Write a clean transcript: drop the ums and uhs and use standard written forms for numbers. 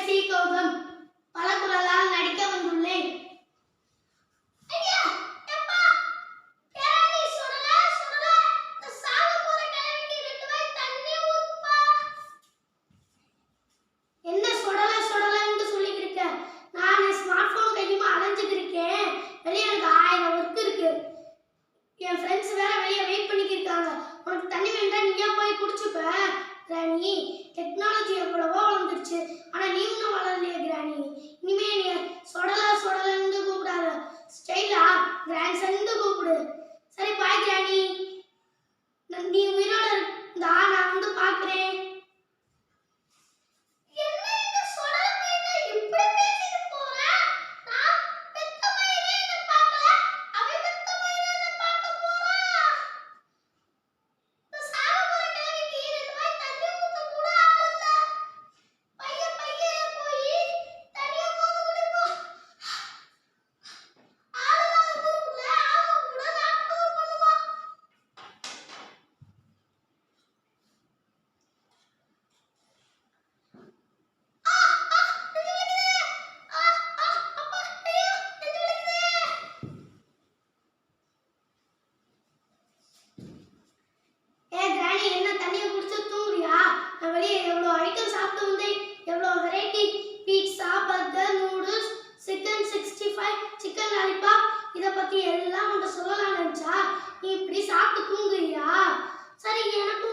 C. Gautham பலகுரலால் நடிக்க வந்துள்ளேன். என்ன சொடல சொடலன்னு சொல்லிட்டு இருக்க? நான் ஸ்மார்ட் போன் கையுமா அலைஞ்சிட்டு இருக்கேன். வெளியே எனக்கு 1000 ஒர்க் இருக்கு. என் ஃப்ரெண்ட்ஸ் வேற வெளியே வெயிட் பண்ணிட்டு இருக்காங்க. உனக்கு தண்ணி வேண்டா, நீயே போய் குடிச்சுப்ப. கிராணி, டெக்னாலஜி எவ்வளவோ வளர்ந்துருச்சு, ஆனா நீ இன்னும் வளரலையே கிராணி. இனிமே நீ சொடல சொடலன்னு கூப்பிடாத, ஸ்டைலா கிராண்ட்சன்னு கூப்பிடு. சரி பாய் கிராணி, நீ உயிரோட இருந்தா நான் வந்து பார்க்கிறேன். சிக்கன் லாலிபாப் இத பத்தி எல்லாம் உன்கிட்ட சொல்லலாம் நினைச்சா நீ இப்படி சாப்பிட்டு தூங்குறியா? சரி, எனக்கு